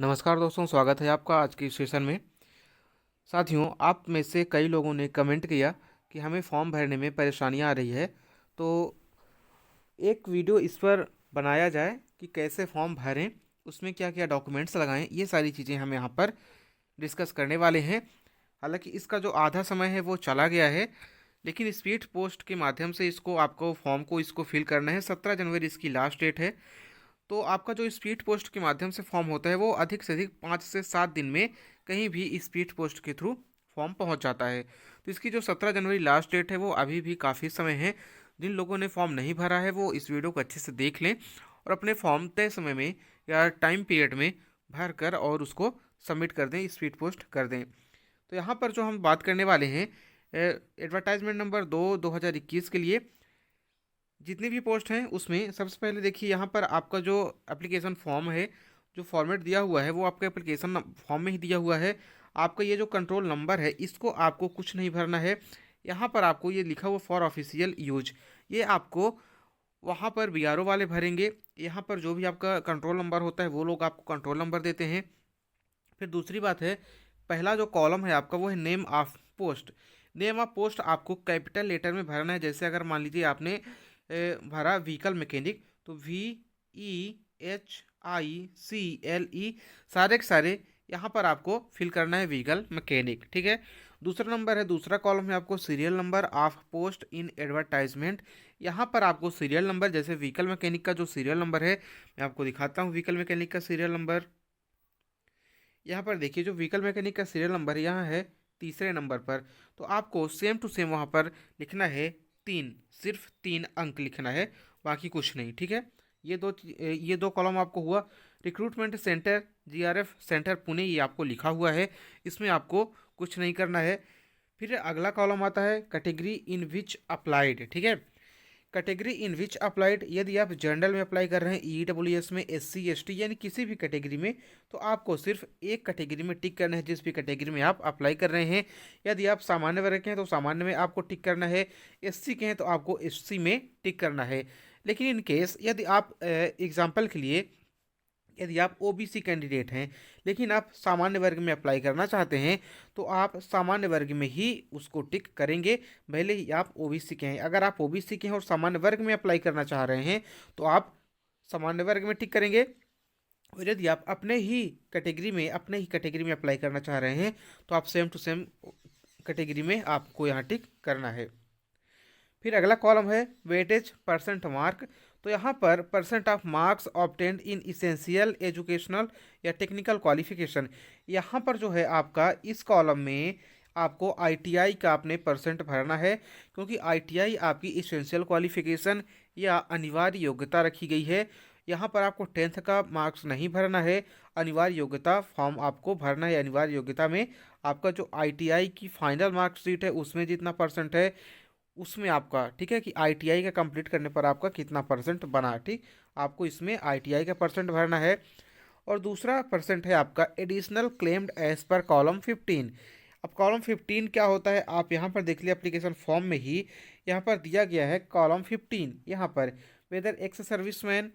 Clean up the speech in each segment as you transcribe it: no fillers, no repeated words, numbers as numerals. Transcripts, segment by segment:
नमस्कार दोस्तों, स्वागत है आपका आज की सेशन में। साथियों, आप में से कई लोगों ने कमेंट किया कि हमें फॉर्म भरने में परेशानियां आ रही है, तो एक वीडियो इस पर बनाया जाए कि कैसे फॉर्म भरें, उसमें क्या क्या डॉक्यूमेंट्स लगाएं, ये सारी चीज़ें हम यहाँ पर डिस्कस करने वाले हैं। हालांकि इसका जो आधा समय है वो चला गया है, लेकिन स्पीड पोस्ट के माध्यम से इसको आपको फॉर्म को इसको फिल करना है। 17 जनवरी इसकी लास्ट डेट है। तो आपका जो स्पीड पोस्ट के माध्यम से फॉर्म होता है वो अधिक से अधिक 5 से 7 दिन में कहीं भी स्पीड पोस्ट के थ्रू फॉर्म पहुंच जाता है। तो इसकी जो 17 जनवरी लास्ट डेट है वो अभी भी काफ़ी समय है। जिन लोगों ने फॉर्म नहीं भरा है वो इस वीडियो को अच्छे से देख लें और अपने फॉर्म तय समय में या टाइम पीरियड में भर कर और उसको सबमिट कर दें, स्पीड पोस्ट कर दें। तो यहाँ पर जो हम बात करने वाले हैं एडवर्टाइजमेंट नंबर 2021 के लिए जितनी भी पोस्ट हैं उसमें सबसे पहले देखिए, यहाँ पर आपका जो एप्लीकेशन फॉर्म है, जो फॉर्मेट दिया हुआ है वो आपका एप्लीकेशन फॉर्म में ही दिया हुआ है। आपका ये जो कंट्रोल नंबर है इसको आपको कुछ नहीं भरना है। यहाँ पर आपको ये लिखा हुआ फॉर ऑफिशियल यूज, ये आपको वहाँ पर बीआरओ वाले भरेंगे। यहाँ पर जो भी आपका कंट्रोल नंबर होता है वो लोग आपको कंट्रोल नंबर देते हैं। फिर दूसरी बात है, पहला जो कॉलम है आपका वो है name of post. Name of post आपको कैपिटल लेटर में भरना है। जैसे अगर मान लीजिए आपने भरा व्हीकल मैकेनिक, तो VEHICLE सारे के सारे यहाँ पर आपको फिल करना है, व्हीकल मैकेनिक। ठीक है। दूसरा नंबर है, दूसरा कॉलम है आपको serial number of post in advertisement. यहाँ पर आपको सीरियल नंबर, जैसे व्हीकल मैकेनिक का जो सीरियल नंबर है मैं आपको दिखाता हूँ। व्हीकल मैकेनिक का सीरियल नंबर यहाँ पर देखिए, जो व्हीकल मैकेनिक का सीरियल नंबर यहाँ है तीसरे नंबर पर। तो आपको सेम टू सेम वहाँ पर लिखना है 3, सिर्फ 3 अंक लिखना है, बाकी कुछ नहीं। ठीक है। ये दो कॉलम आपको हुआ। Recruitment centre GRF centre Pune, ये आपको लिखा हुआ है, इसमें आपको कुछ नहीं करना है। फिर अगला कॉलम आता है कैटेगरी इन विच अप्लाइड। ठीक है। कैटेगरी इन विच अप्लाइड, यदि आप जनरल में अप्लाई कर रहे हैं, EWS में, SC ST यानी किसी भी कैटेगरी में, तो आपको सिर्फ एक कैटेगरी में टिक करना है, जिस भी कैटेगरी में आप अप्लाई कर रहे हैं। यदि आप सामान्य वर्ग के हैं तो सामान्य में आपको टिक करना है, SC के हैं तो आपको SC में टिक करना है। लेकिन इन केस यदि आप एग्जाम्पल के लिए, यदि आप OBC कैंडिडेट हैं लेकिन आप सामान्य वर्ग में अप्लाई करना चाहते हैं, तो आप सामान्य वर्ग में ही उसको टिक करेंगे, भले ही आप OBC के हैं। अगर आप OBC के हैं और सामान्य वर्ग में अप्लाई करना चाह रहे हैं तो आप सामान्य वर्ग में टिक करेंगे। और यदि आप अपने ही कैटेगरी में अप्लाई करना चाह रहे हैं तो आप सेम टू सेम कैटेगरी में आपको यहाँ टिक करना है। फिर अगला कॉलम है वेटेज परसेंट मार्क। तो यहाँ पर percent of marks obtained in essential educational या टेक्निकल क्वालिफिकेशन, यहाँ पर जो है आपका इस कॉलम में आपको ITI का आपने परसेंट भरना है, क्योंकि ITI आपकी इसेंशियल क्वालिफिकेशन या अनिवार्य योग्यता रखी गई है। यहाँ पर आपको 10th का मार्क्स नहीं भरना है, अनिवार्य योग्यता फॉर्म आपको भरना है। अनिवार्य योग्यता में आपका जो ITI की फाइनल मार्कशीट है उसमें जितना परसेंट है उसमें आपका, ठीक है, कि ITI का कंप्लीट करने पर आपका कितना परसेंट बना। ठीक, आपको इसमें ITI का परसेंट भरना है। और दूसरा परसेंट है आपका additional claimed as per column 15। अब कॉलम 15 क्या होता है, आप यहाँ पर देख लिया एप्लीकेशन फॉर्म में ही, यहाँ पर दिया गया है कॉलम 15। यहाँ पर whether ex serviceman,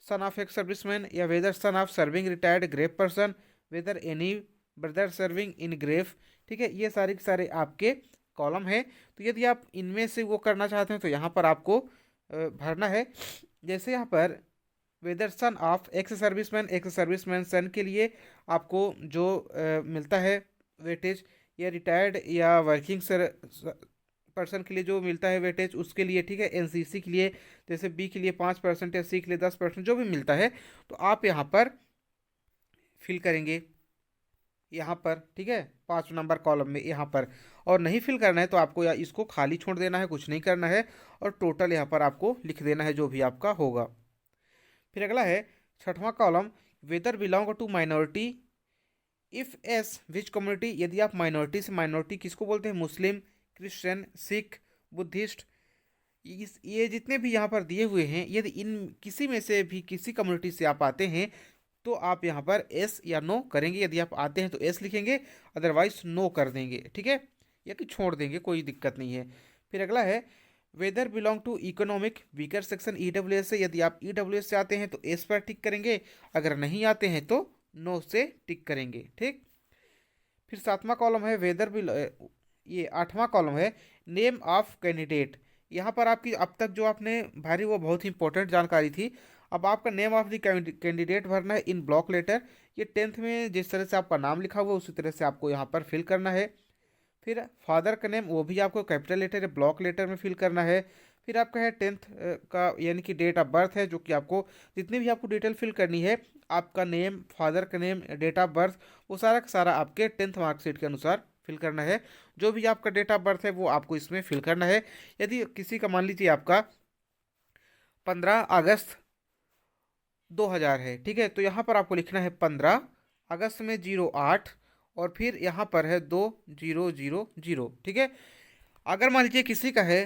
son of ex serviceman, या whether son of serving retired grave person, whether any brother serving in grave. ठीक है, ये सारे के सारे आपके कॉलम है। तो यदि आप इनमें से वो करना चाहते हैं तो यहाँ पर आपको भरना है। जैसे यहाँ पर whether son of ex serviceman son के लिए आपको जो मिलता है वेटेज, या रिटायर्ड या वर्किंग पर्सन के लिए जो मिलता है वेटेज उसके लिए। ठीक है। NCC के लिए, जैसे B के लिए 5% या C के लिए 10% जो भी मिलता है, तो आप यहाँ पर फिल करेंगे यहाँ पर। ठीक है, 5 नंबर कॉलम में यहाँ पर। और नहीं फिल करना है तो आपको या इसको खाली छोड़ देना है, कुछ नहीं करना है, और टोटल यहाँ पर आपको लिख देना है जो भी आपका होगा। फिर अगला है 6वां column, whether belong to minority if yes which community. यदि आप माइनॉरिटी से, माइनॉरिटी किसको बोलते हैं, मुस्लिम, क्रिश्चियन, सिख, बुद्धिस्ट, ये जितने भी यहाँ पर दिए हुए हैं, यदि इन किसी में से भी किसी कम्युनिटी से आप आते हैं तो आप यहाँ पर एस या नो करेंगे। यदि आप आते हैं तो एस लिखेंगे, अदरवाइज नो कर देंगे। ठीक है, या कि छोड़ देंगे, कोई दिक्कत नहीं है। फिर अगला है whether belong to economic weaker section EWS से। यदि आप EWS से आते हैं तो एस पर टिक करेंगे, अगर नहीं आते हैं तो नो से टिक करेंगे। ठीक, फिर सातवां कॉलम है वेदर बिल, ये आठवां कॉलम है नेम ऑफ कैंडिडेट। यहाँ पर आपकी अब तक जो आपने भरी वो बहुत ही इंपॉर्टेंट जानकारी थी। अब आपका नेम ऑफ द कैंडिडेट भरना है इन ब्लॉक लेटर। ये 10th में जिस तरह से आपका नाम लिखा हुआ है उसी तरह से आपको यहाँ पर फिल करना है। फिर फादर का नेम वो भी आपको कैपिटल लेटर या ब्लॉक लेटर में फिल करना है। फिर आपका है 10th का यानी कि डेट ऑफ बर्थ है, जो कि आपको जितनी भी आपको डिटेल फिल करनी है, आपका नेम, फादर का नेम, डेट ऑफ बर्थ, वो सारा का सारा आपके 10th मार्कशीट के अनुसार फिल करना है। जो भी आपका डेट ऑफ बर्थ है वो आपको इसमें फिल करना है। यदि किसी का मान लीजिए आपका 15 अगस्त 2000 है, ठीक है, तो यहाँ पर आपको लिखना है 15 अगस्त में 08 और फिर यहाँ पर है 2000, ठीक है। अगर मान लीजिए किसी का है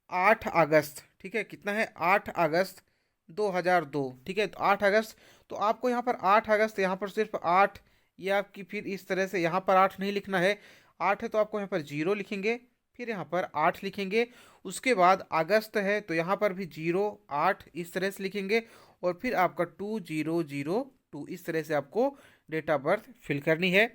8 अगस्त, ठीक है, कितना है 8 अगस्त 2002, ठीक है, तो 8 अगस्त, तो आपको यहाँ पर 8 अगस्त, यहाँ पर सिर्फ 8 या कि फिर इस तरह से यहाँ पर 8 नहीं लिखना है। 8 है तो आपको यहाँ पर 0 लिखेंगे, फिर यहाँ पर 8 लिखेंगे, उसके बाद अगस्त है तो यहाँ पर भी 08 इस तरह से लिखेंगे और फिर आपका 2002 इस तरह से आपको डेट ऑफ बर्थ फिल करनी है।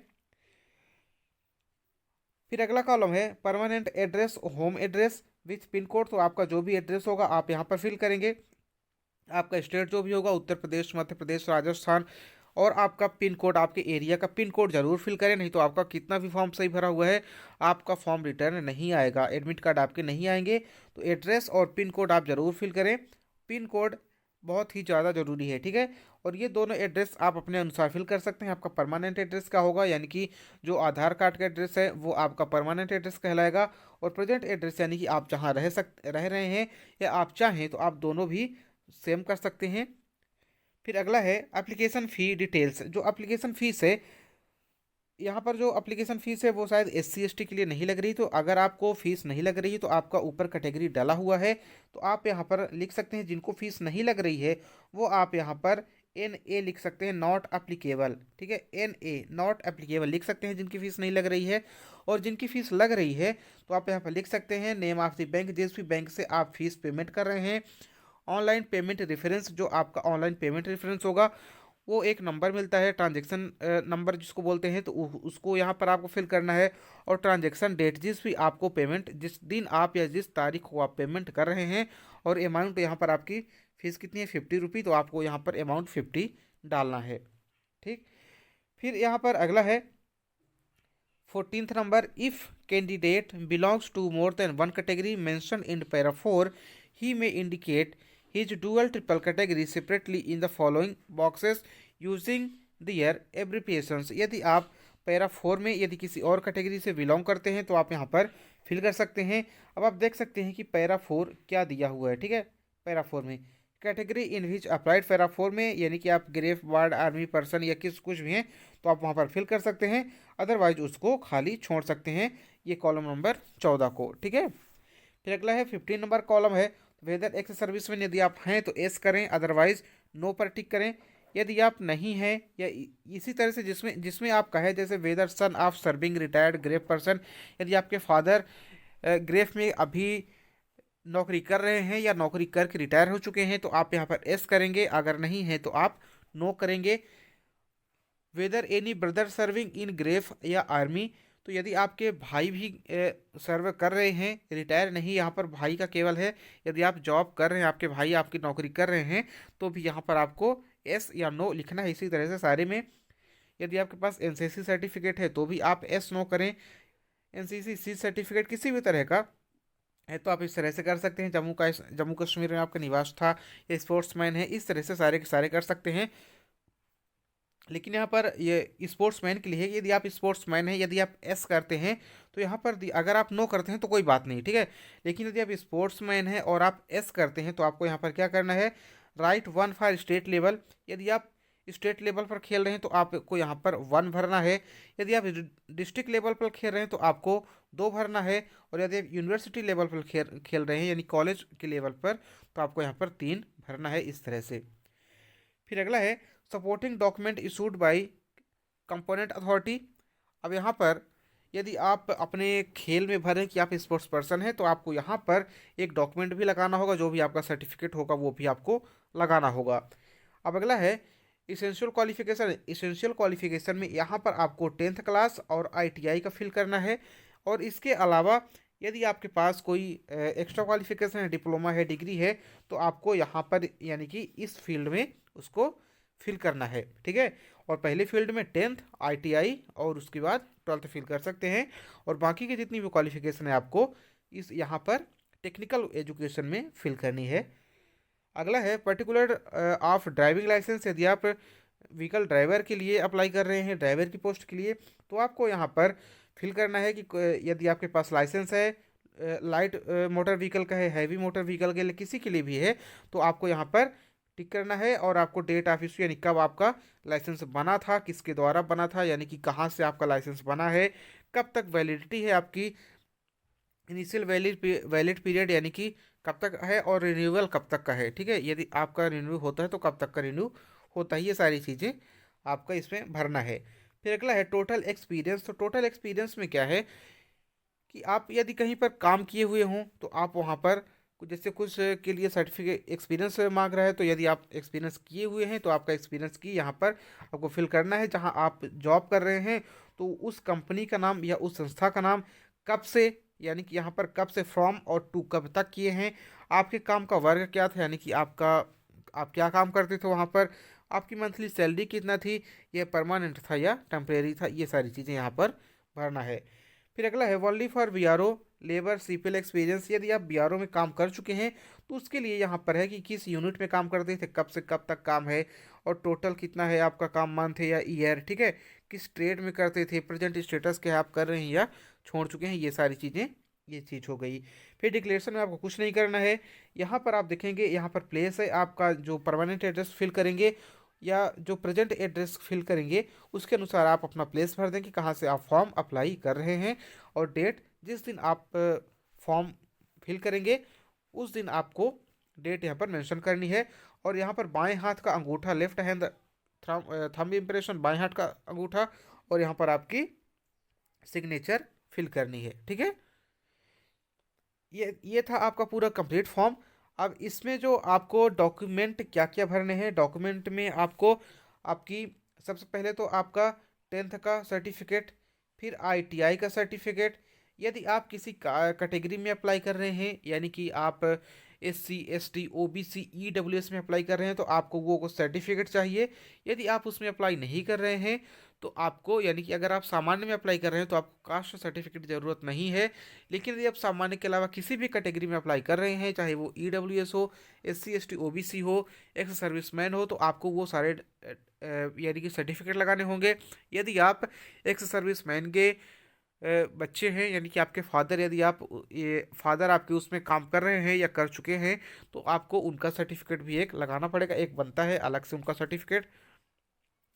फिर अगला कॉलम है permanent address, home address with pin code. तो आपका जो भी एड्रेस होगा आप यहाँ पर फिल करेंगे। आपका स्टेट जो भी होगा, उत्तर प्रदेश, मध्य प्रदेश, राजस्थान, और आपका पिन कोड, आपके एरिया का पिन कोड जरूर फिल करें, नहीं तो आपका कितना भी फॉर्म सही भरा हुआ है आपका फॉर्म रिटर्न नहीं आएगा, एडमिट कार्ड आपके नहीं आएंगे। तो एड्रेस और पिन कोड आप जरूर फिल करें। पिन कोड बहुत ही ज़्यादा ज़रूरी है, ठीक है। और ये दोनों एड्रेस आप अपने अनुसार फिल कर सकते हैं। आपका परमानेंट एड्रेस का होगा, यानी कि जो आधार कार्ड का एड्रेस है वो आपका परमानेंट एड्रेस कहलाएगा, और प्रेजेंट एड्रेस यानी कि आप जहाँ रह रहे हैं या आप चाहें तो आप दोनों भी सेम कर सकते हैं। फिर अगला है एप्लीकेशन फ़ी डिटेल्स। जो एप्लीकेशन फ़ीस है, यहाँ पर जो एप्लीकेशन फ़ीस है वो शायद SC ST के लिए नहीं लग रही, तो अगर आपको फ़ीस नहीं लग रही तो आपका ऊपर कैटेगरी डाला हुआ है, तो आप यहाँ पर लिख सकते हैं जिनको फ़ीस नहीं लग रही है वो आप यहाँ पर NA लिख सकते हैं, नॉट अप्लीकेबल, ठीक है, NA नॉट अप्लीकेबल लिख सकते हैं जिनकी फ़ीस नहीं लग रही है। और जिनकी फ़ीस लग रही है तो आप यहाँ पर लिख सकते हैं नेम ऑफ द बैंक, जिस भी बैंक से आप फीस पेमेंट कर रहे हैं। ऑनलाइन पेमेंट रेफरेंस, जो आपका ऑनलाइन पेमेंट रेफरेंस होगा वो एक नंबर मिलता है, ट्रांजैक्शन नंबर जिसको बोलते हैं, तो उसको यहाँ पर आपको फिल करना है। और ट्रांजैक्शन डेट, जिस भी आपको पेमेंट, जिस दिन आप या जिस तारीख को आप पेमेंट कर रहे हैं, और अमाउंट यहाँ पर आपकी फ़ीस कितनी है 50 रुपये, तो आपको यहाँ पर अमाउंट 50 डालना है। ठीक, फिर यहाँ पर अगला है 14th number, if candidate belongs to more than one category mention in para 4 he may indicate his dual triple category separately in the following boxes using their abbreviations। यदि आप पैरा 4 में यदि किसी और कैटेगरी से बिलोंग करते हैं तो आप यहाँ पर फिल कर सकते हैं। अब आप देख सकते हैं कि पैरा 4 क्या दिया हुआ है, ठीक है। पैरा 4 में कैटेगरी इन विच अप्लाइड, पैरा 4 में यानी कि आप ग्रेफ, वार्ड, आर्मी पर्सन या कुछ भी हैं तो आप वहाँ पर फिल कर सकते हैं, अदरवाइज उसको खाली छोड़ सकते हैं, ये कॉलम नंबर 14 को, ठीक है। फिर अगला है 15 नंबर कॉलम है वेदर एक्स सर्विस में, यदि आप हैं तो एस करें, अदरवाइज नो पर टिक करें। यदि आप नहीं हैं या इसी तरह से जिसमें जिसमें आप कहें, जैसे whether son of serving retired GREF person, यदि आपके फादर ग्रेफ में अभी नौकरी कर रहे हैं या नौकरी करके रिटायर हो चुके हैं तो आप यहाँ पर एस करेंगे, अगर नहीं है तो आप नो करेंगे। वेदर एनी ब्रदर सर्विंग इन ग्रेफ या आर्मी, तो यदि आपके भाई भी सर्व कर रहे हैं, रिटायर नहीं, यहाँ पर भाई का केवल है, यदि आप जॉब कर रहे हैं, आपके भाई आपकी नौकरी कर रहे हैं तो भी यहाँ पर आपको एस या नो लिखना है। इसी तरह से सारे में, यदि आपके पास NCC सर्टिफिकेट है तो भी आप एस नो करें। NCC सर्टिफिकेट किसी भी तरह का है तो आप इस तरह से कर सकते हैं, जम्मू कश्मीर में आपका निवास था या स्पोर्ट्समैन है, इस तरह से सारे के सारे कर सकते हैं। लेकिन यहाँ पर ये स्पोर्ट्समैन के लिए है, यदि आप स्पोर्ट्समैन हैं, यदि आप एस करते हैं तो यहाँ पर अगर आप नो करते हैं तो कोई बात नहीं, ठीक है। लेकिन यदि आप स्पोर्ट्समैन हैं और आप एस करते हैं तो आपको यहाँ पर क्या करना है, राइट 1 फॉर स्टेट लेवल। यदि आप स्टेट लेवल पर खेल रहे हैं तो आपको यहाँ पर 1 भरना है। यदि आप डिस्ट्रिक्ट लेवल पर खेल रहे हैं तो आपको 2 भरना है। और यदि आप यूनिवर्सिटी लेवल पर खेल रहे हैं यानी कॉलेज के लेवल पर तो आपको यहाँ पर 3 भरना है, इस तरह से। फिर अगला है supporting document issued by component authority. अब यहाँ पर यदि आप अपने खेल में भरें कि आप स्पोर्ट्स पर्सन हैं तो आपको यहाँ पर एक डॉक्यूमेंट भी लगाना होगा, जो भी आपका सर्टिफिकेट होगा वो भी आपको लगाना होगा। अब अगला है इसेंशियल क्वालिफिकेशन में यहाँ पर आपको 10th क्लास और ITI का फिल करना है। और इसके अलावा यदि आपके पास कोई एक्स्ट्रा क्वालिफिकेशन है, डिप्लोमा है, डिग्री है, तो आपको यहाँ पर यानी कि इस फील्ड में उसको फिल करना है। ठीक है। और पहले फील्ड में 10th ITI और उसके बाद 12th फिल कर सकते हैं। और बाकी की जितनी भी क्वालिफिकेशन है आपको इस यहाँ पर टेक्निकल एजुकेशन में फिल करनी है। अगला है पर्टिकुलर ऑफ ड्राइविंग लाइसेंस। यदि आप व्हीकल ड्राइवर के लिए अप्लाई कर रहे हैं, ड्राइवर की पोस्ट के लिए, तो आपको यहाँ पर फिल करना है कि यदि आपके पास लाइसेंस है, लाइट मोटर व्हीकल का है, हैवी मोटर व्हीकल के लिए, किसी के लिए भी है, तो आपको यहाँ पर टिक करना है। और आपको डेट ऑफ इशू यानी कब आपका लाइसेंस बना था, किसके द्वारा बना था, यानी कि कहाँ से आपका लाइसेंस बना है, कब तक वैलिडिटी है आपकी, इनिशियल वैलिड पीरियड यानी कि कब तक है, और रिन्यूअल कब तक का है। ठीक है। यदि आपका रिन्यू होता है तो कब तक का रिन्यू होता है, ये सारी चीज़ें आपका इसमें भरना है। फिर अगला है टोटल एक्सपीरियंस। तो टोटल एक्सपीरियंस में क्या है कि आप यदि कहीं पर काम किए हुए हों तो आप वहाँ पर जैसे कुछ के लिए सर्टिफिकेट एक्सपीरियंस मांग रहा है, तो यदि आप एक्सपीरियंस किए हुए हैं तो आपका एक्सपीरियंस की यहाँ पर आपको फिल करना है। जहाँ आप जॉब कर रहे हैं तो उस कंपनी का नाम या उस संस्था का नाम, कब से, यानी कि यहाँ पर कब से, फ्रॉम और टू कब तक किए हैं, आपके काम का वर्ग क्या था, यानी कि आप क्या काम करते थे वहाँ पर, आपकी मंथली सैलरी कितना थी, यह परमानेंट था या टेम्परेरी था, ये सारी चीज़ें यहाँ पर भरना है। फिर अगला है only for BRO labour CPL experience. यदि आप BRO में काम कर चुके हैं तो उसके लिए यहाँ पर है कि किस यूनिट में काम करते थे, कब से कब तक काम है, और टोटल कितना है आपका काम, मंथ है या ईयर। ठीक है। किस ट्रेड में करते थे, प्रेजेंट स्टेटस क्या आप कर रहे हैं या छोड़ चुके हैं, ये सारी चीज़ें, ये चीज़ हो गई। फिर डिक्लेरेशन में आपको कुछ नहीं करना है। यहाँ पर आप देखेंगे, यहाँ पर प्लेस है आपका, जो परमानेंट एड्रेस फिल करेंगे या जो प्रेजेंट एड्रेस फिल करेंगे उसके अनुसार आप अपना प्लेस भर दें कि कहाँ से आप फॉर्म अप्लाई कर रहे हैं, और डेट जिस दिन आप फॉर्म फिल करेंगे उस दिन आपको डेट यहाँ पर मेंशन करनी है। और यहाँ पर बाएं हाथ का अंगूठा, लेफ्ट हैंड थंब इम्प्रेशन, बाएं हाथ का अंगूठा, और यहाँ पर आपकी सिग्नेचर फिल करनी है। ठीक है। ये था आपका पूरा कंप्लीट फॉर्म। अब इसमें जो आपको डॉक्यूमेंट क्या क्या भरने हैं, डॉक्यूमेंट में आपको आपकी सबसे पहले तो आपका 10th का सर्टिफिकेट, फिर ITI का सर्टिफिकेट। यदि आप किसी कैटेगरी में अप्लाई कर रहे हैं, यानी कि आप SC ST OBC EWS में अप्लाई कर रहे हैं, तो आपको वो सर्टिफिकेट चाहिए। यदि आप उसमें अप्लाई नहीं कर रहे हैं तो आपको, यानी कि अगर आप सामान्य में अप्लाई कर रहे हैं तो आपको कास्ट सर्टिफिकेट की ज़रूरत नहीं है। लेकिन यदि आप सामान्य के अलावा किसी भी कैटेगरी में अप्लाई कर रहे हैं, चाहे वो EWS हो, SC ST OBC हो, एक्स सर्विसमैन हो, तो आपको वो सारे यानी कि सर्टिफिकेट लगाने होंगे। यदि आप एक्स सर्विसमैन के बच्चे हैं, यानी कि आपके फादर, यदि आप ये फादर आपके उसमें काम कर रहे हैं या कर चुके हैं, तो आपको उनका सर्टिफिकेट भी एक लगाना पड़ेगा। एक बनता है अलग से उनका सर्टिफिकेट,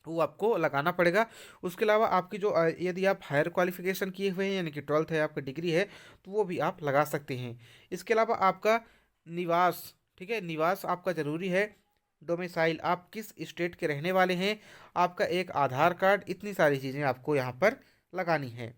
वो आपको लगाना पड़ेगा। उसके अलावा आपकी जो यदि आप हायर क्वालिफिकेशन किए हुए हैं, यानी कि 12th है, आपका डिग्री है, तो वो भी आप लगा सकते हैं। इसके अलावा आपका निवास, ठीक है, निवास आपका ज़रूरी है। डोमिसाइल, आप किस स्टेट के रहने वाले हैं, आपका एक आधार कार्ड, इतनी सारी चीज़ें आपको यहाँ पर लगानी है।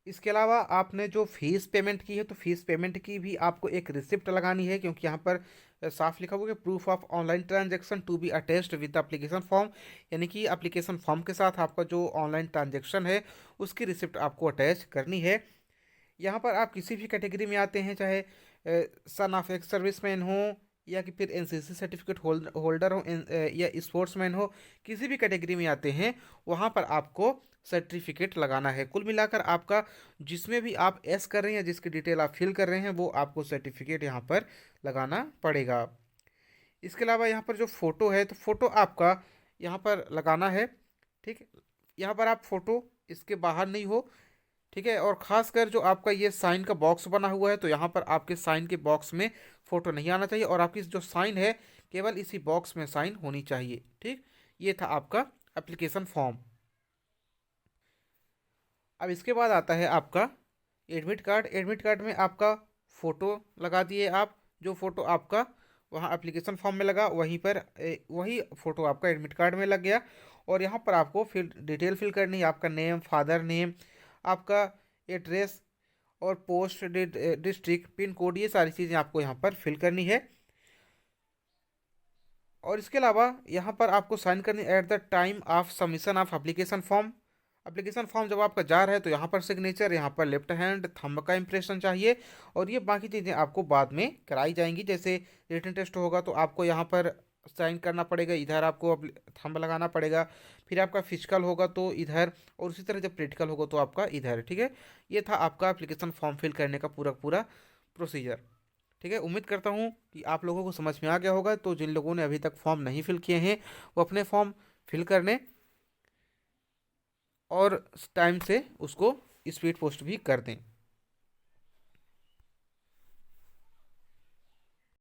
इसके अलावा आपने जो फीस पेमेंट की है, तो फीस पेमेंट की भी आपको एक रिसिप्ट लगानी है, क्योंकि यहाँ पर साफ लिखा हुआ है proof of online transaction to be attached with application form, यानी कि एप्लीकेशन फॉर्म के साथ आपका जो ऑनलाइन ट्रांजैक्शन है उसकी रिसिप्ट आपको अटैच करनी है। यहाँ पर आप किसी भी कैटेगरी में आते हैं, चाहे सन ऑफ एक्स सर्विसमैन हो, या कि फिर NCC सर्टिफिकेट होल्डर हो, या स्पोर्ट्समैन हो, किसी भी कैटेगरी में आते हैं वहाँ पर आपको सर्टिफिकेट लगाना है। कुल मिलाकर आपका जिसमें भी आप एस कर रहे हैं, जिसकी डिटेल आप फिल कर रहे हैं, वो आपको सर्टिफिकेट यहाँ पर लगाना पड़ेगा। इसके अलावा यहाँ पर जो फ़ोटो है, तो फ़ोटो आपका यहाँ पर लगाना है। ठीक है। यहाँ पर आप फ़ोटो इसके बाहर नहीं हो। ठीक है। और ख़ासकर जो आपका ये साइन का बॉक्स बना हुआ है, तो यहाँ पर आपके साइन के बॉक्स में फ़ोटो नहीं आना चाहिए, और आपकी जो साइन है केवल इसी बॉक्स में साइन होनी चाहिए। ठीक। ये था आपका एप्लीकेशन फॉर्म। अब इसके बाद आता है आपका एडमिट कार्ड। एडमिट कार्ड में आपका फ़ोटो लगा दिए आप, जो फ़ोटो आपका वहाँ एप्लीकेशन फॉर्म में लगा वहीं पर वही फ़ोटो आपका एडमिट कार्ड में लग गया। और यहाँ पर आपको फिल डिटेल फिल करनी है, आपका नेम, फादर नेम, आपका एड्रेस, और पोस्ट, डिस्ट्रिक्ट, पिन कोड, ये सारी चीज़ें आपको यहाँ पर फिल करनी है। और इसके अलावा यहाँ पर आपको साइन करनी at the time of submission of application form. Application form जब आपका जा रहा है तो यहाँ पर सिग्नेचर, यहाँ पर लेफ्ट हैंड थंब का इंप्रेशन चाहिए, और ये बाकी चीज़ें आपको बाद में कराई जाएंगी। जैसे रिटन टेस्ट होगा तो आपको यहाँ पर साइन करना पड़ेगा, इधर आपको थंब लगाना पड़ेगा। फिर आपका फिजिकल होगा तो इधर, और उसी तरह जब प्रैक्टिकल होगा तो आपका इधर। ठीक है, ये था आपका एप्लीकेशन फॉर्म फिल करने का पूरा पूरा प्रोसीजर। ठीक है, उम्मीद करता हूँ कि आप लोगों को समझ में आ गया होगा। तो जिन लोगों ने अभी तक फॉर्म नहीं फिल किए हैं वो अपने फॉर्म फिल कर लें और टाइम से उसको स्पीड पोस्ट भी कर दें।